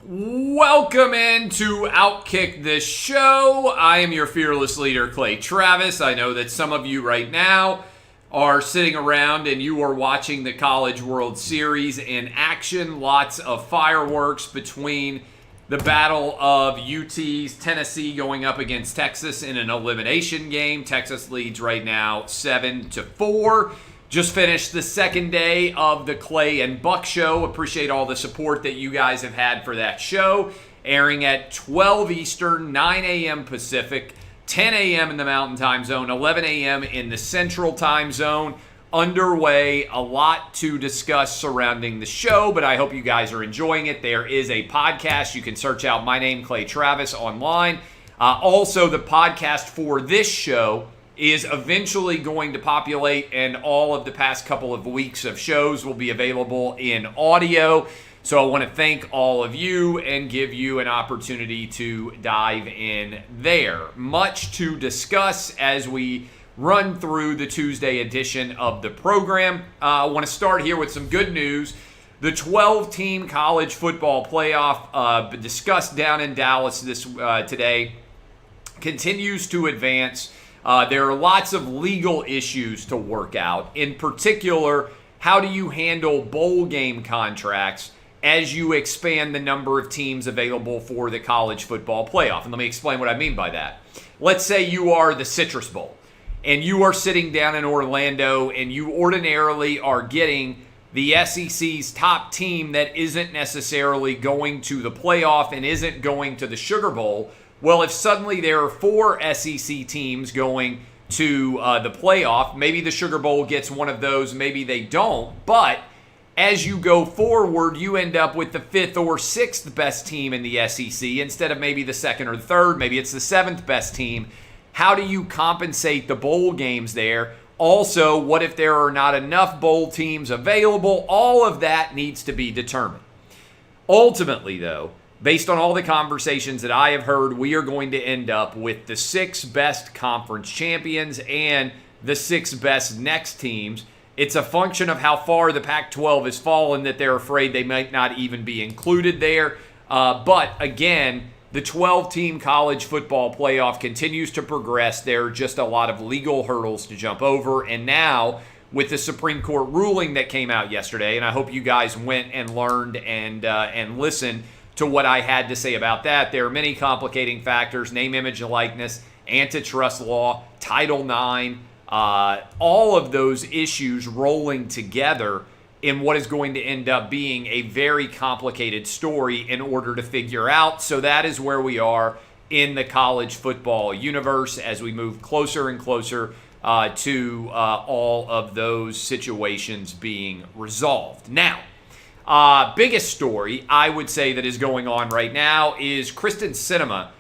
Welcome into OutKick the Show. I am your fearless leader, Clay Travis. I know that some of you right now are sitting around and you are watching the College World Series in action. Lots of fireworks between the battle of UT's Tennessee going up against Texas in an elimination game. Texas leads right now 7-4. Just finished the second day of the Clay and Buck Show. Appreciate all the support that you guys have had for that show. Airing at 12 Eastern, 9 a.m. Pacific, 10 a.m. in the Mountain Time Zone, 11 a.m. in the Central Time Zone. Underway, a lot to discuss surrounding the show, but I hope you guys are enjoying it. There is a podcast. You can search out my name, Clay Travis, online. Also, the podcast for this show is eventually going to populate, and all of the past couple of weeks of shows will be available in audio. So I want to thank all of you and give you an opportunity to dive in there. Much to discuss as we run through the Tuesday edition of the program. I want to start here with some good news. The 12-team college football playoff discussed down in Dallas today continues to advance. There are lots of legal issues to work out. In particular, how do you handle bowl game contracts as you expand the number of teams available for the college football playoff? And let me explain what I mean by that. Let's say you are the Citrus Bowl, and you are sitting down in Orlando, and you ordinarily are getting the SEC's top team that isn't necessarily going to the playoff and isn't going to the Sugar Bowl. Well, if suddenly there are 4 SEC teams going to the playoff, maybe the Sugar Bowl gets one of those, maybe they don't. But as you go forward, you end up with the 5th or 6th best team in the SEC instead of maybe the 2nd or 3rd. Maybe it's the 7th best team. How do you compensate the bowl games there? Also, what if there are not enough bowl teams available? All of that needs to be determined. Ultimately, though, based on all the conversations that I have heard, we are going to end up with the 6 best conference champions and the 6 best next teams. It's a function of how far the Pac-12 has fallen that they're afraid they might not even be included there. But again, the 12-team college football playoff continues to progress. There are just a lot of legal hurdles to jump over. And now, with the Supreme Court ruling that came out yesterday, and I hope you guys went and learned and listened to what I had to say about that. There are many complicating factors: name, image, and likeness, antitrust law, Title IX, all of those issues rolling together in what is going to end up being a very complicated story in order to figure out. So that is where we are in the college football universe as we move closer and closer to all of those situations being resolved. Now, biggest story I would say that is going on right now is Kyrsten Sinema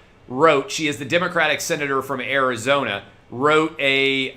she is the Democratic senator from Arizona, wrote a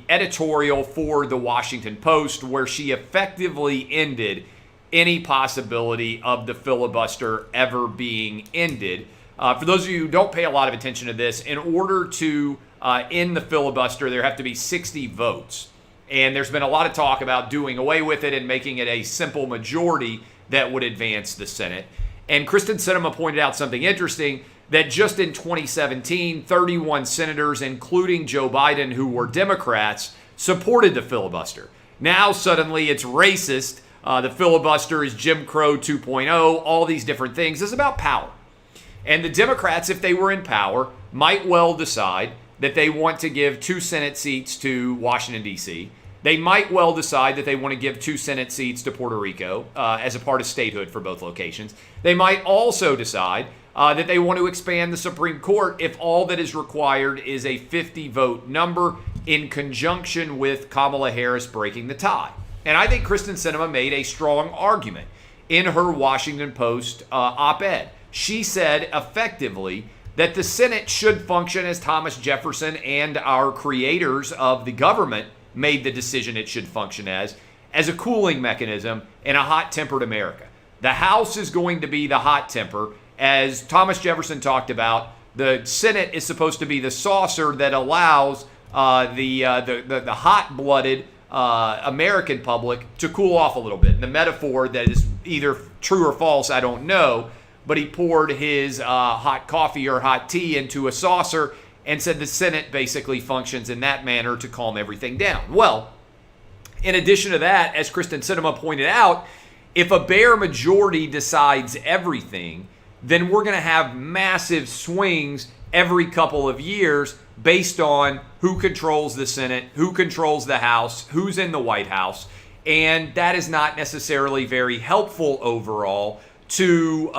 editorial for the Washington Post where she effectively ended any possibility of the filibuster ever being ended. For those of you who don't pay a lot of attention to this, in order to end the filibuster, there have to be 60 votes. And there's been a lot of talk about doing away with it and making it a simple majority that would advance the Senate. And Kyrsten Sinema pointed out something interesting, that just in 2017, 31 senators, including Joe Biden, who were Democrats, supported the filibuster. Now suddenly it's racist. The filibuster is Jim Crow 2.0, all these different things. It's about power. And the Democrats, if they were in power, might well decide that they want to give 2 Senate seats to Washington, D.C. They might well decide that they want to give 2 Senate seats to Puerto Rico as a part of statehood for both locations. They might also decide that they want to expand the Supreme Court if all that is required is a 50-vote number in conjunction with Kamala Harris breaking the tie. And I think Kyrsten Sinema made a strong argument in her Washington Post op-ed. She said effectively that the Senate should function as Thomas Jefferson and our creators of the government made the decision it should function as a cooling mechanism in a hot-tempered America. The House is going to be the hot temper. As Thomas Jefferson talked about, the Senate is supposed to be the saucer that allows the hot-blooded American public to cool off a little bit. And the metaphor that is either true or false, I don't know, but he poured his hot coffee or hot tea into a saucer and said the Senate basically functions in that manner to calm everything down. Well, in addition to that, as Kyrsten Sinema pointed out, if a bare majority decides everything, then we're going to have massive swings every couple of years based on who controls the Senate, who controls the House, who's in the White House. And that is not necessarily very helpful overall to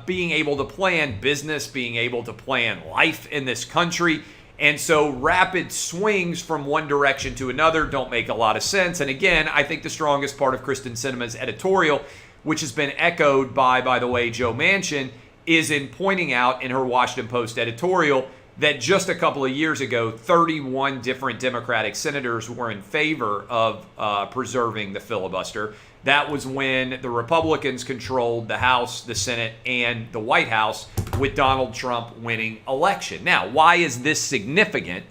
being able to plan business, being able to plan life in this country. And so rapid swings from one direction to another don't make a lot of sense. And again, I think the strongest part of Kyrsten Sinema's editorial, which has been echoed by the way, Joe Manchin, is in pointing out in her Washington Post editorial that just a couple of years ago, 31 different Democratic senators were in favor of preserving the filibuster. That was when the Republicans controlled the House, the Senate, and the White House, with Donald Trump winning election. Now, why is this significant?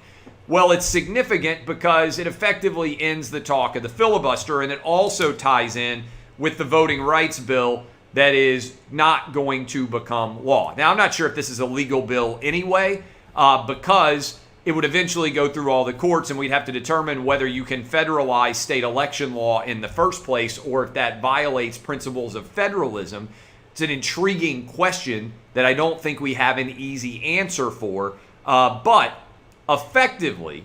Well, it's significant because it effectively ends the talk of the filibuster, and it also ties in with the voting rights bill that is not going to become law. Now, I'm not sure if this is a legal bill anyway, because it would eventually go through all the courts, and we'd have to determine whether you can federalize state election law in the first place or if that violates principles of federalism. It's an intriguing question that I don't think we have an easy answer for. But effectively,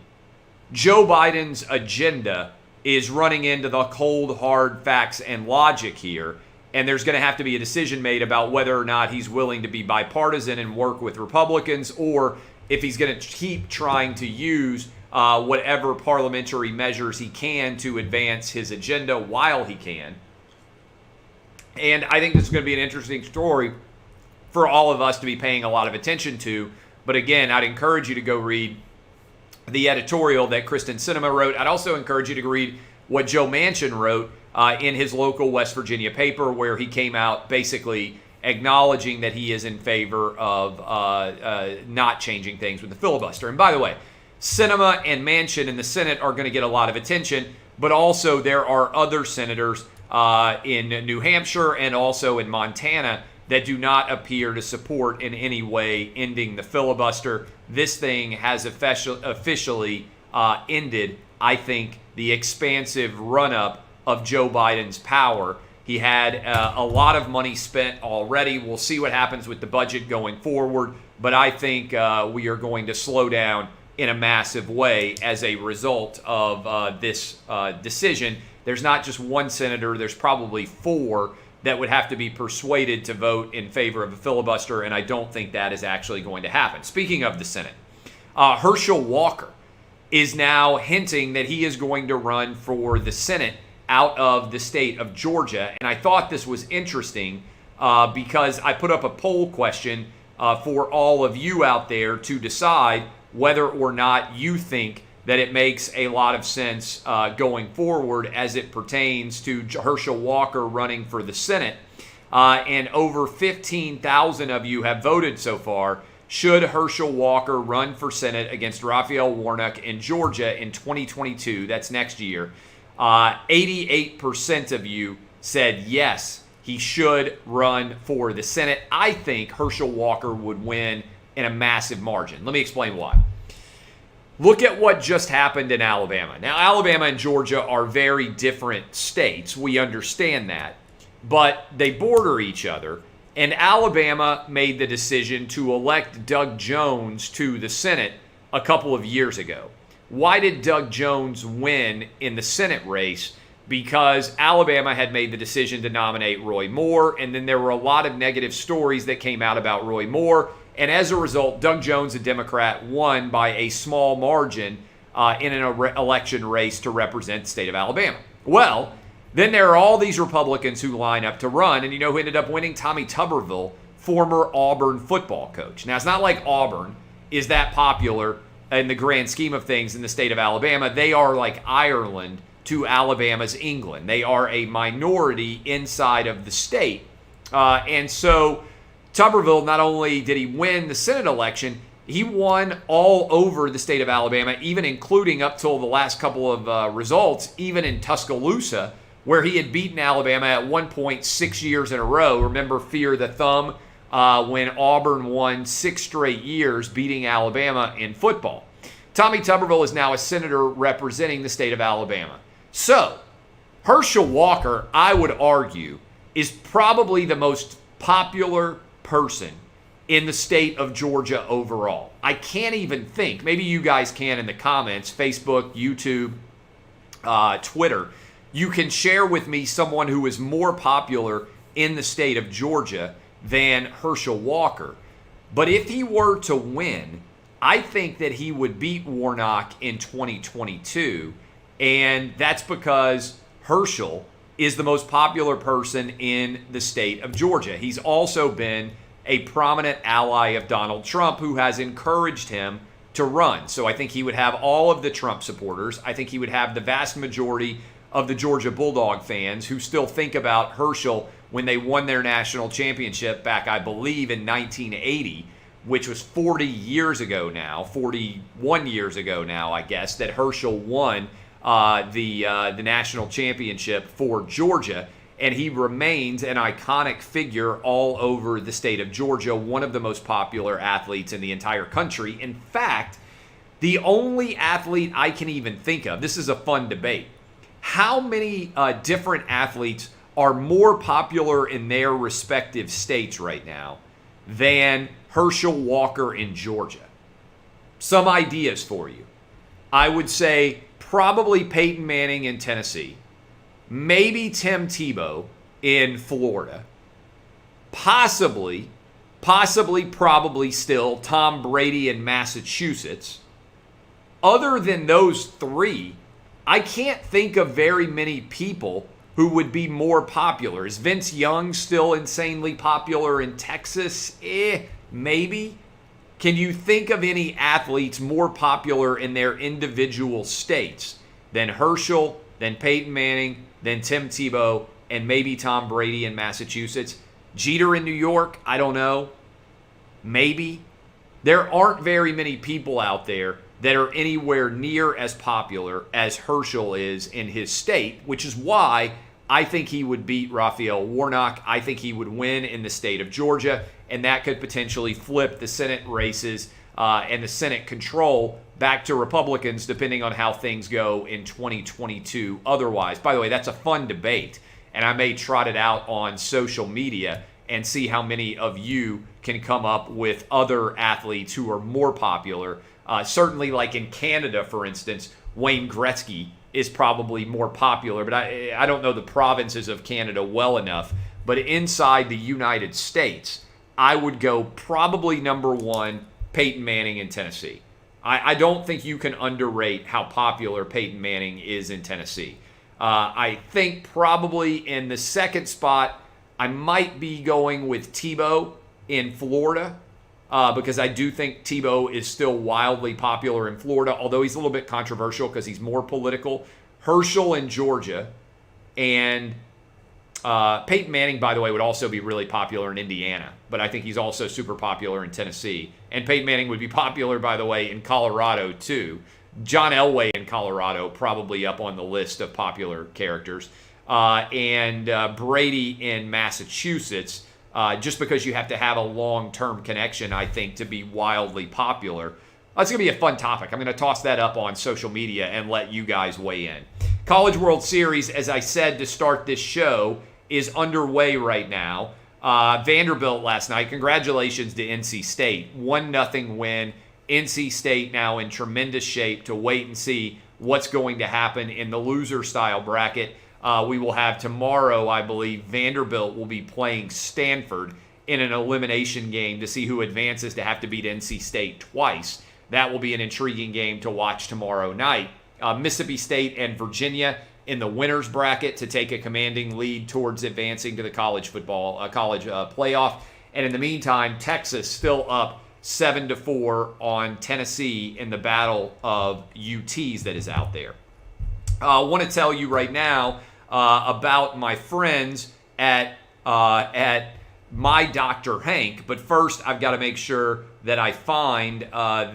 Joe Biden's agenda is running into the cold, hard facts and logic here. And there's going to have to be a decision made about whether or not he's willing to be bipartisan and work with Republicans, or if he's going to keep trying to use whatever parliamentary measures he can to advance his agenda while he can. And I think this is going to be an interesting story for all of us to be paying a lot of attention to. But again, I'd encourage you to go read the editorial that Kyrsten Sinema wrote. I'd also encourage you to read what Joe Manchin wrote in his local West Virginia paper, where he came out basically acknowledging that he is in favor of not changing things with the filibuster. And by the way, Sinema and Manchin in the Senate are going to get a lot of attention, but also there are other senators in New Hampshire and also in Montana that do not appear to support in any way ending the filibuster. This thing has officially ended, I think, the expansive run-up of Joe Biden's power. He had a lot of money spent already. We'll see what happens with the budget going forward, but I think we are going to slow down in a massive way as a result of this decision. There's not just one senator, there's probably four that would have to be persuaded to vote in favor of a filibuster, and I don't think that is actually going to happen. Speaking of the Senate, Herschel Walker is now hinting that he is going to run for the Senate out of the state of Georgia. And I thought this was interesting because I put up a poll question for all of you out there to decide whether or not you think that it makes a lot of sense going forward as it pertains to Herschel Walker running for the Senate. And over 15,000 of you have voted so far. Should Herschel Walker run for Senate against Raphael Warnock in Georgia in 2022? That's next year. 88% of you said yes, he should run for the Senate. I think Herschel Walker would win in a massive margin. Let me explain why. Look at what just happened in Alabama. Now, Alabama and Georgia are very different states. We understand that. But they border each other. And Alabama made the decision to elect Doug Jones to the Senate a couple of years ago. Why did Doug Jones win in the Senate race? Because Alabama had made the decision to nominate Roy Moore, and then there were a lot of negative stories that came out about Roy Moore. And as a result, Doug Jones, a Democrat, won by a small margin in an election race to represent the state of Alabama. Well, then there are all these Republicans who line up to run, and you know who ended up winning? Tommy Tuberville, former Auburn football coach. Now, it's not like Auburn is that popular in the grand scheme of things in the state of Alabama. They are like Ireland to Alabama's England. They are a minority inside of the state. And so Tuberville, not only did he win the Senate election, He won all over the state of Alabama, even including up till the last couple of results, even in Tuscaloosa, where he had beaten Alabama at one point 6 years in a row. Remember Fear the Thumb when Auburn won 6 straight years beating Alabama in football. Tommy Tuberville is now a senator representing the state of Alabama. So, Herschel Walker, I would argue, is probably the most popular person in the state of Georgia overall. I can't even think. Maybe you guys can in the comments, Facebook, YouTube, Twitter. You can share with me someone who is more popular in the state of Georgia than Herschel Walker. But if he were to win, I think that he would beat Warnock in 2022. And that's because Herschel is the most popular person in the state of Georgia. He's also been a prominent ally of Donald Trump who has encouraged him to run. So I think he would have all of the Trump supporters. I think he would have the vast majority of the Georgia Bulldog fans who still think about Herschel when they won their national championship back, I believe, in 1980, which was 41 years ago now, I guess, that Herschel won the national championship for Georgia. And he remains an iconic figure all over the state of Georgia, one of the most popular athletes in the entire country. In fact, the only athlete I can even think of, this is a fun debate, how many different athletes are more popular in their respective states right now than Herschel Walker in Georgia? Some ideas for you. I would say probably Peyton Manning in Tennessee. Maybe Tim Tebow in Florida. Probably still Tom Brady in Massachusetts. Other than those three, I can't think of very many people who would be more popular. Is Vince Young still insanely popular in Texas? Maybe. Can you think of any athletes more popular in their individual states than Herschel, than Peyton Manning, than Tim Tebow, and maybe Tom Brady in Massachusetts? Jeter in New York? I don't know. Maybe. There aren't very many people out there that are anywhere near as popular as Herschel is in his state, which is why I think he would beat Raphael Warnock. I think he would win in the state of Georgia, and that could potentially flip the Senate races and the Senate control back to Republicans, depending on how things go in 2022 otherwise. By the way, that's a fun debate, and I may trot it out on social media and see how many of you can come up with other athletes who are more popular. Certainly, like in Canada, for instance, Wayne Gretzky is probably more popular, but I don't know the provinces of Canada well enough. But inside the United States, I would go probably number one, Peyton Manning in Tennessee. I don't think you can underrate how popular Peyton Manning is in Tennessee. I think probably in the second spot, I might be going with Tebow in Florida because I do think Tebow is still wildly popular in Florida, although he's a little bit controversial because he's more political. Herschel in Georgia, and Peyton Manning, by the way, would also be really popular in Indiana, but I think he's also super popular in Tennessee. And Peyton Manning would be popular, by the way, in Colorado, too. John Elway in Colorado, probably up on the list of popular characters. And Brady in Massachusetts, just because you have to have a long-term connection, I think, to be wildly popular. That's going to be a fun topic. I'm going to toss that up on social media and let you guys weigh in. College World Series, as I said to start this show, is underway right now. Vanderbilt last night, congratulations to NC State. 1-0 win. NC State now in tremendous shape to wait and see what's going to happen in the loser-style bracket. We will have tomorrow, I believe, Vanderbilt will be playing Stanford in an elimination game to see who advances to have to beat NC State twice. That will be an intriguing game to watch tomorrow night. Mississippi State and Virginia in the winners bracket to take a commanding lead towards advancing to the college playoff. And in the meantime, Texas still up 7-4 on Tennessee in the battle of UTs that is out there. I want to tell you right now about my friends at My Dr. Hank, but first I've got to make sure that I find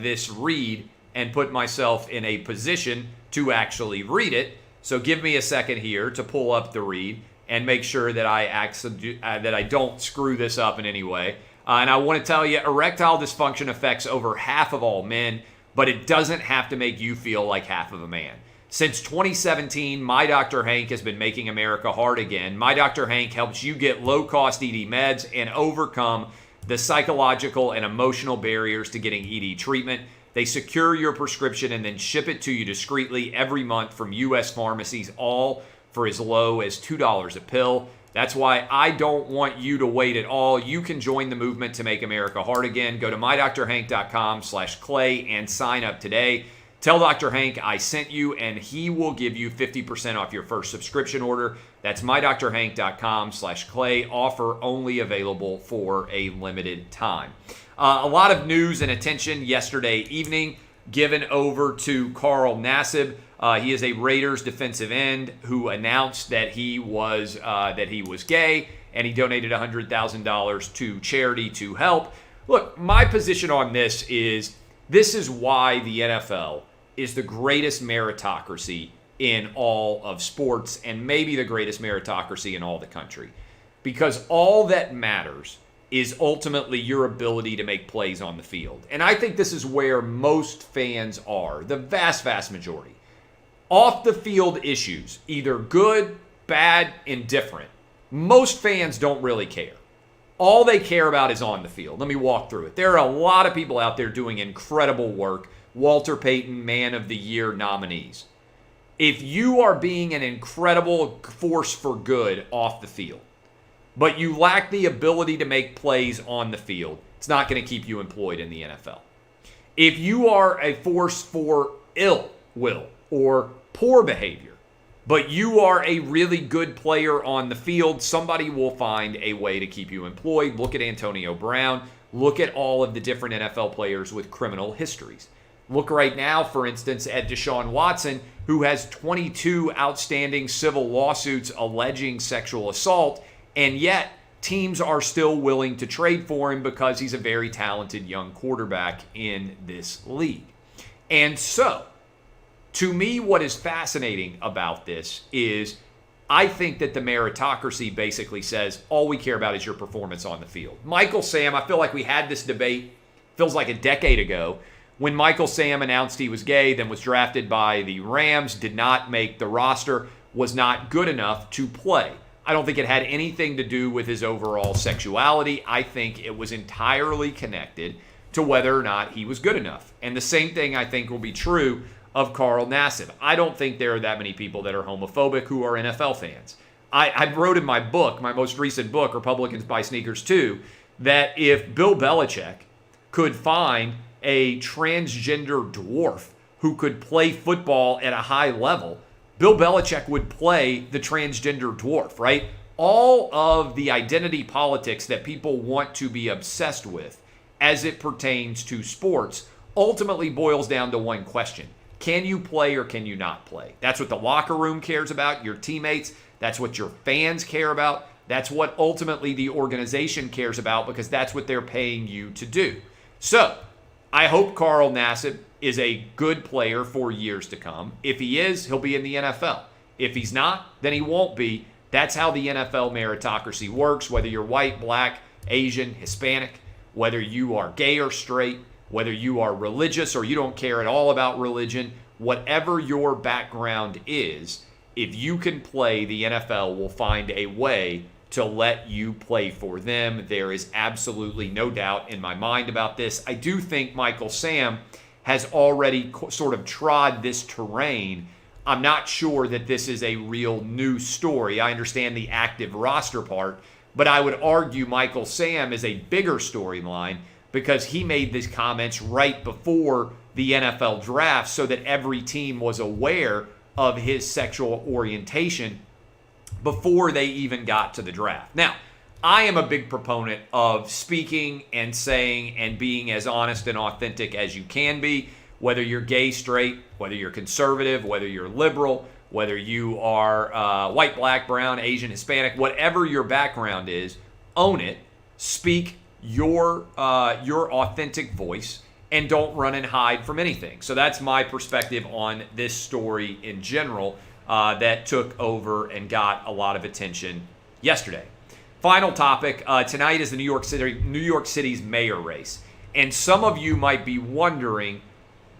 this read and put myself in a position to actually read it. So give me a second here to pull up the read and make sure that I don't screw this up in any way. And I want to tell you, erectile dysfunction affects over half of all men, but it doesn't have to make you feel like half of a man. Since 2017, My Dr. Hank has been making America hard again. My Dr. Hank helps you get low-cost ED meds and overcome the psychological and emotional barriers to getting ED treatment. They secure your prescription and then ship it to you discreetly every month from U.S. pharmacies, all for as low as $2 a pill. That's why I don't want you to wait at all. You can join the movement to make America hard again. Go to mydrhank.com/clay and sign up today. Tell Dr. Hank I sent you, and he will give you 50% off your first subscription order. That's mydrhank.com/clay. Offer only available for a limited time. A lot of news and attention yesterday evening given over to Carl Nassib. He is a Raiders defensive end who announced that he was gay, and he donated $100,000 to charity to help. Look, my position on this is why the NFL is the greatest meritocracy in all of sports and maybe the greatest meritocracy in all the country. Because all that matters is ultimately your ability to make plays on the field. And I think this is where most fans are, the vast, vast majority. Off the field issues, either good, bad, indifferent, most fans don't really care. All they care about is on the field. Let me walk through it. There are a lot of people out there doing incredible work. Walter Payton, Man of the Year nominees. If you are being an incredible force for good off the field, but you lack the ability to make plays on the field, it's not going to keep you employed in the NFL. If you are a force for ill will or poor behavior, but you are a really good player on the field, somebody will find a way to keep you employed. Look at Antonio Brown. Look at all of the different NFL players with criminal histories. Look right now, for instance, at Deshaun Watson, who has 22 outstanding civil lawsuits alleging sexual assault, and yet teams are still willing to trade for him because he's a very talented young quarterback in this league. And so, to me, what is fascinating about this is I think that the meritocracy basically says all we care about is your performance on the field. Michael Sam, I feel like we had this debate, feels like a decade ago, when Michael Sam announced he was gay, then was drafted by the Rams, did not make the roster, was not good enough to play. I don't think it had anything to do with his overall sexuality. I think it was entirely connected to whether or not he was good enough. And the same thing I think will be true of Carl Nassib. I don't think there are that many people that are homophobic who are NFL fans. I wrote in my book, my most recent book, Republicans Buy Sneakers Too, that if Bill Belichick could find a transgender dwarf who could play football at a high level, Bill Belichick would play the transgender dwarf, right? All of the identity politics that people want to be obsessed with as it pertains to sports ultimately boils down to one question. Can you play or can you not play? That's what the locker room cares about, your teammates. That's what your fans care about. That's what ultimately the organization cares about because that's what they're paying you to do. So, I hope Carl Nassib is a good player for years to come. If he is, he'll be in the NFL. If he's not, then he won't be. That's how the NFL meritocracy works, whether you're white, black, Asian, Hispanic, whether you are gay or straight, whether you are religious or you don't care at all about religion, whatever your background is, if you can play, the NFL will find a way to let you play for them. There is absolutely no doubt in my mind about this. I do think Michael Sam has already sort of trod this terrain. I'm not sure that this is a real new story. I understand the active roster part, but I would argue Michael Sam is a bigger storyline because he made these comments right before the NFL draft so that every team was aware of his sexual orientation before they even got to the draft. Now, I am a big proponent of speaking and saying and being as honest and authentic as you can be, whether you're gay, straight, whether you're conservative, whether you're liberal, whether you are white, black, brown, Asian, Hispanic, whatever your background is, own it, speak your authentic voice and don't run and hide from anything. So that's my perspective on this story in general that took over and got a lot of attention yesterday. Final topic tonight is the New York City's mayor race. And some of you might be wondering,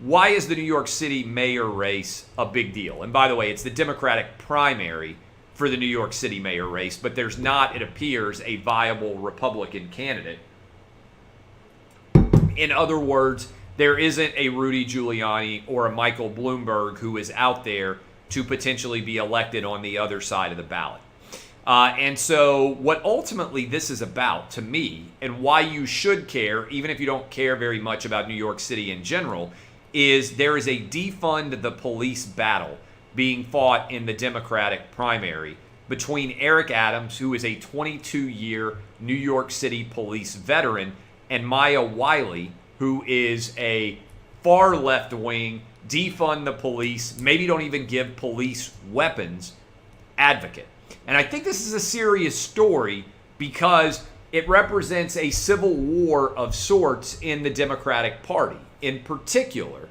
why is the New York City mayor race a big deal? And by the way, it's the Democratic primary for the New York City mayor race, but there's not, it appears, a viable Republican candidate. In other words, there isn't a Rudy Giuliani or a Michael Bloomberg who is out there to potentially be elected on the other side of the ballot. And so what ultimately this is about to me, and why you should care, even if you don't care very much about New York City in general, is there is a defund the police battle being fought in the Democratic primary between Eric Adams, who is a 22-year New York City police veteran, and Maya Wiley, who is a far left-wing, defund the police, maybe don't even give police weapons advocate. And I think this is a serious story because it represents a civil war of sorts in the Democratic Party. In particular,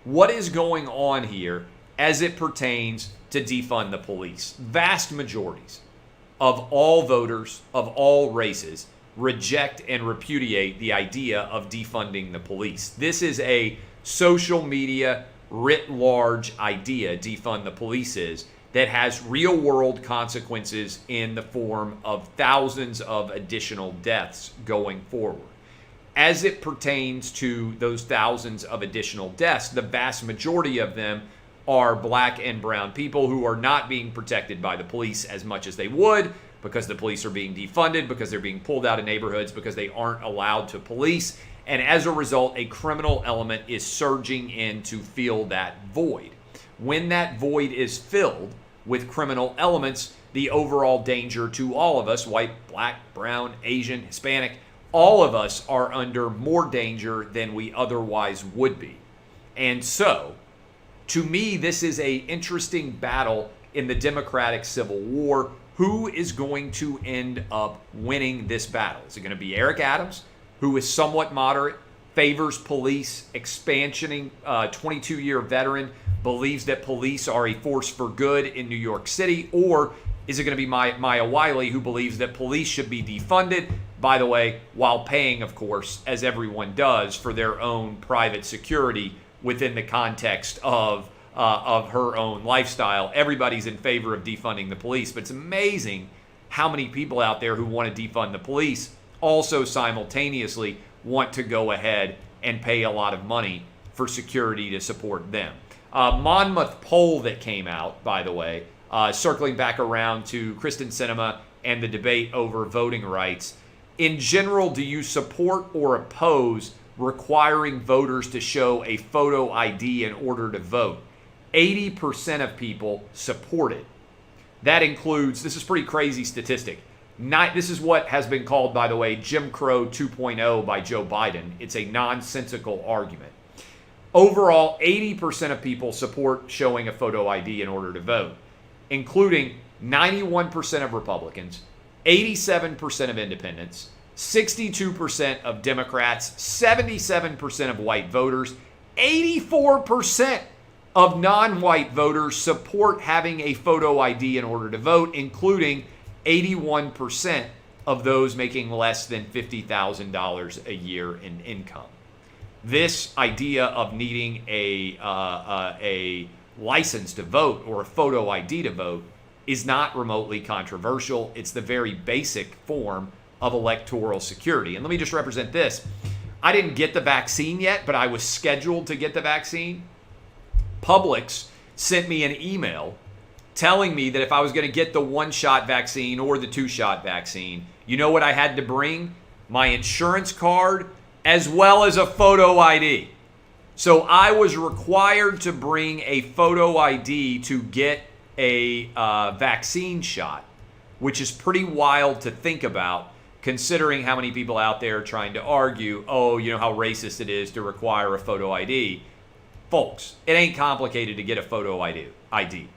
what is going on here as it pertains to defund the police? Vast majorities of all voters of all races reject and repudiate the idea of defunding the police. This is a social media writ large idea, defund the police is, that has real world consequences in the form of thousands of additional deaths going forward. As it pertains to those thousands of additional deaths, the vast majority of them are black and brown people who are not being protected by the police as much as they would, because the police are being defunded, because they're being pulled out of neighborhoods, because they aren't allowed to police. And as a result, a criminal element is surging in to fill that void. When that void is filled with criminal elements, the overall danger to all of us, white, black, brown, Asian, Hispanic, all of us are under more danger than we otherwise would be. And so, to me, this is an interesting battle in the Democratic Civil War. Who is going to end up winning this battle? Is it going to be Eric Adams, who is somewhat moderate, favors police, expansioning, 22-year veteran, believes that police are a force for good in New York City? Or is it going to be Maya Wiley, who believes that police should be defunded, by the way, while paying, of course, as everyone does, for their own private security within the context of her own lifestyle? Everybody's in favor of defunding the police, but it's amazing how many people out there who want to defund the police also simultaneously want to go ahead and pay a lot of money for security to support them. Monmouth poll that came out, by the way, circling back around to Kyrsten Sinema and the debate over voting rights. In general, do you support or oppose requiring voters to show a photo ID in order to vote? 80% of people support it. That includes, this is pretty crazy statistic. This is what has been called, by the way, Jim Crow 2.0 by Joe Biden. It's a nonsensical argument. Overall, 80% of people support showing a photo ID in order to vote, including 91% of Republicans, 87% of independents, 62% of Democrats, 77% of white voters, 84% of non-white voters support having a photo ID in order to vote, including 81% of those making less than $50,000 a year in income. This idea of needing a license to vote or a photo ID to vote is not remotely controversial. It's the very basic form of electoral security. And let me just represent this. I didn't get the vaccine yet, but I was scheduled to get the vaccine. Publix sent me an email telling me that if I was going to get the 1-shot vaccine or the 2-shot vaccine, you know what I had to bring? My insurance card as well as a photo ID. So I was required to bring a photo ID to get a vaccine shot, which is pretty wild to think about, considering how many people out there are trying to argue, oh, you know how racist it is to require a photo ID. Folks, it ain't complicated to get a photo ID.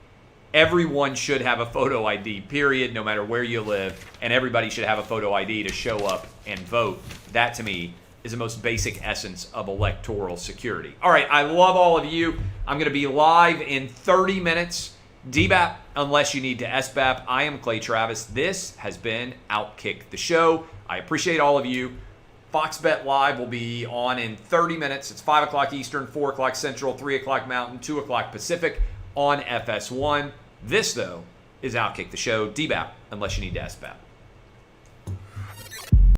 Everyone should have a photo ID, period, no matter where you live, and everybody should have a photo ID to show up and vote. That, to me, is the most basic essence of electoral security. All right, I love all of you. I'm going to be live in 30 minutes. DBAP, unless you need to SBAP. I am Clay Travis. This has been OutKick the Show. I appreciate all of you. Fox Bet Live will be on in 30 minutes. It's 5 o'clock Eastern, 4 o'clock Central, 3 o'clock Mountain, 2 o'clock Pacific on FS1. This, though, is OutKick the Show. DBAP, unless you need to SBAP.